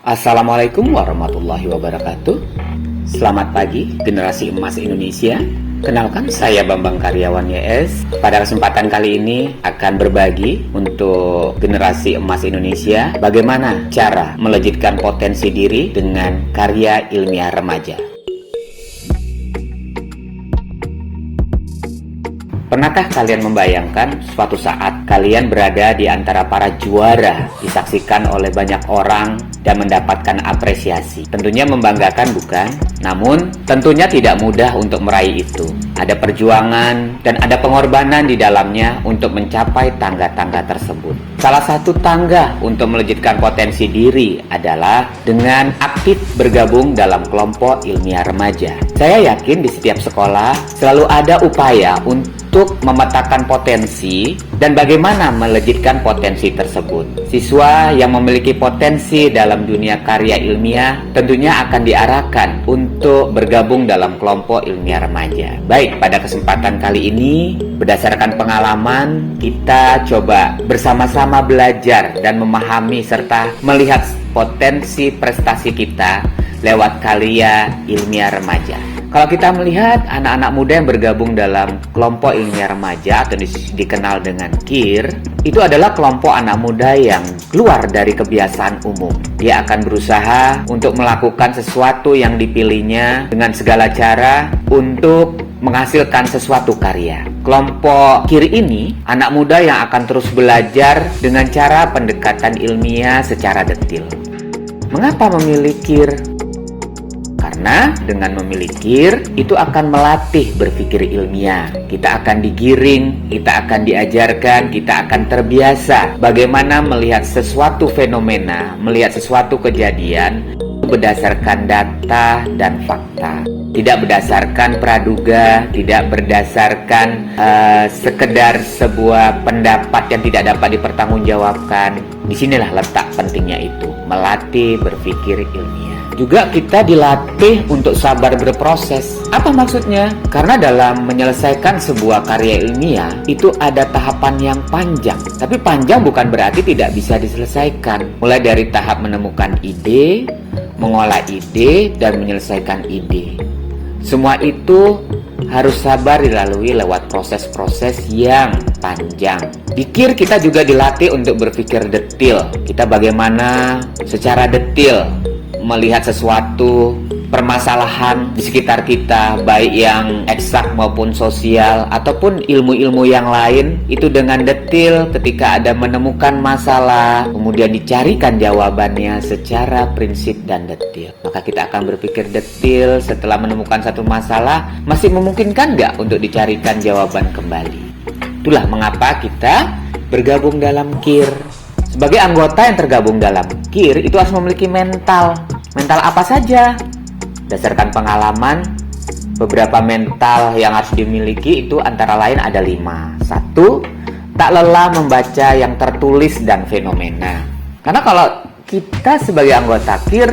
Assalamualaikum warahmatullahi wabarakatuh. Selamat pagi generasi emas Indonesia. Kenalkan, saya Bambang Karyawan YS. Pada kesempatan kali ini akan berbagi untuk generasi emas Indonesia bagaimana cara melejitkan potensi diri dengan karya ilmiah remaja. Pernahkah kalian membayangkan suatu saat kalian berada di antara para juara, disaksikan oleh banyak orang dan mendapatkan apresiasi? Tentunya membanggakan, bukan? Namun, tentunya tidak mudah untuk meraih itu. Ada perjuangan dan ada pengorbanan di dalamnya untuk mencapai tangga-tangga tersebut. Salah satu tangga untuk melejitkan potensi diri adalah dengan aktif bergabung dalam kelompok ilmiah remaja. Saya yakin di setiap sekolah selalu ada upaya untuk memetakan potensi dan bagaimana melejitkan potensi tersebut. Siswa yang memiliki potensi dalam dunia karya ilmiah tentunya akan diarahkan untuk bergabung dalam kelompok ilmiah remaja. Baik, pada kesempatan kali ini berdasarkan pengalaman kita coba bersama-sama belajar dan memahami serta melihat potensi prestasi kita lewat karya ilmiah remaja. Kalau kita melihat anak-anak muda yang bergabung dalam kelompok ilmiah remaja atau dikenal dengan KIR, itu adalah kelompok anak muda yang keluar dari kebiasaan umum. Dia akan berusaha untuk melakukan sesuatu yang dipilihnya dengan segala cara untuk menghasilkan sesuatu karya. Kelompok KIR ini anak muda yang akan terus belajar dengan cara pendekatan ilmiah secara detil. Mengapa memilih KIR? Karena dengan memilih KIR itu akan melatih berpikir ilmiah. Kita akan digiring, kita akan diajarkan, kita akan terbiasa bagaimana melihat sesuatu fenomena, melihat sesuatu kejadian berdasarkan data dan fakta. Tidak berdasarkan praduga, tidak berdasarkan sekedar sebuah pendapat yang tidak dapat dipertanggungjawabkan. Disinilah letak pentingnya itu, melatih berpikir ilmiah. Juga kita dilatih untuk sabar berproses. Apa maksudnya? Karena dalam menyelesaikan sebuah karya ilmiah itu ada tahapan yang panjang. Tapi panjang bukan berarti tidak bisa diselesaikan. Mulai dari tahap menemukan ide, mengolah ide, dan menyelesaikan ide. Semua itu harus sabar dilalui lewat proses-proses yang panjang. Di KIR kita juga dilatih untuk berpikir detil. Kita bagaimana secara detil melihat sesuatu permasalahan di sekitar kita, baik yang eksak maupun sosial ataupun ilmu-ilmu yang lain, itu dengan detil. Ketika ada menemukan masalah, kemudian dicarikan jawabannya secara prinsip dan detil. Maka kita akan berpikir detil setelah menemukan satu masalah, masih memungkinkan nggak untuk dicarikan jawaban kembali. Itulah mengapa kita bergabung dalam KIR. Sebagai anggota yang tergabung dalam KIR itu harus memiliki mental. Mental apa saja? Berdasarkan pengalaman, beberapa mental yang harus dimiliki itu antara lain ada 5. 1, tak lelah membaca yang tertulis dan fenomena. Karena kalau kita sebagai anggota KIR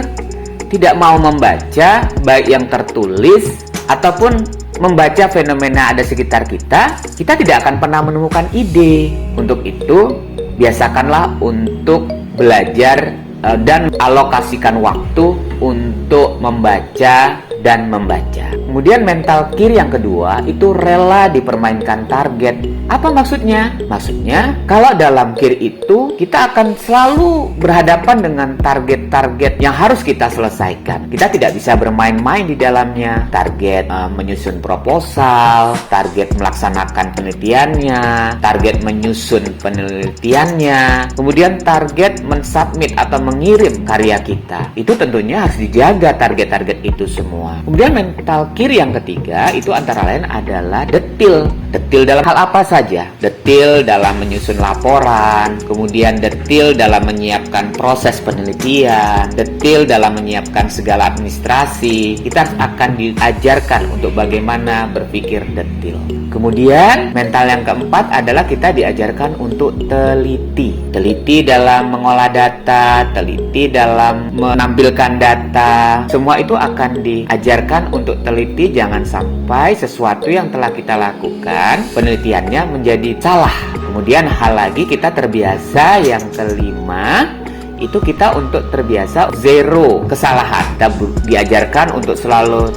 tidak mau membaca baik yang tertulis ataupun membaca fenomena ada sekitar kita tidak akan pernah menemukan ide. Untuk itu, biasakanlah untuk belajar dan alokasikan waktu untuk membaca dan membaca. Kemudian mental KIR yang kedua itu rela dipermainkan target. Apa maksudnya? Maksudnya kalau dalam KIR itu kita akan selalu berhadapan dengan target-target yang harus kita selesaikan. Kita tidak bisa bermain-main di dalamnya. Target menyusun proposal, target melaksanakan penelitiannya, target menyusun penelitiannya, kemudian target mensubmit atau mengirim karya kita. Itu tentunya harus dijaga target-target itu semua. Kemudian mental KIR yang ketiga itu antara lain adalah detil. Detil dalam hal apa saja? Detil dalam menyusun laporan, kemudian detil dalam menyiapkan proses penelitian, detil dalam menyiapkan segala administrasi. Kita akan diajarkan untuk bagaimana berpikir detil. Kemudian mental yang keempat adalah kita diajarkan untuk teliti. Teliti dalam mengolah data, teliti dalam menampilkan data. Semua itu akan diajarkan untuk teliti, jangan sampai sesuatu yang telah kita lakukan penelitiannya menjadi salah. Kemudian hal lagi kita terbiasa yang kelima itu kita untuk terbiasa zero kesalahan. Kita diajarkan untuk selalu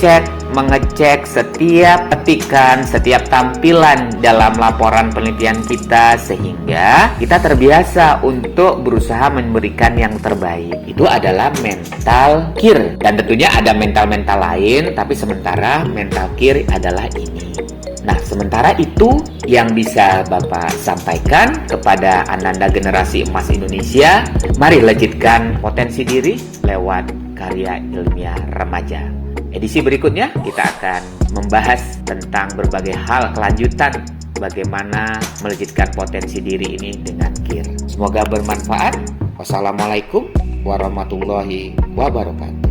mengecek setiap petikan, setiap tampilan dalam laporan penelitian kita, sehingga kita terbiasa untuk berusaha memberikan yang terbaik. Itu adalah mental cure. Dan tentunya ada mental-mental lain, tapi sementara mental cure adalah ini. Nah, sementara itu yang bisa Bapak sampaikan kepada Ananda generasi emas Indonesia. Mari lejitkan potensi diri lewat karya ilmiah remaja. Edisi berikutnya kita akan membahas tentang berbagai hal kelanjutan bagaimana melejitkan potensi diri ini dengan KIR. Semoga bermanfaat. Wassalamualaikum warahmatullahi wabarakatuh.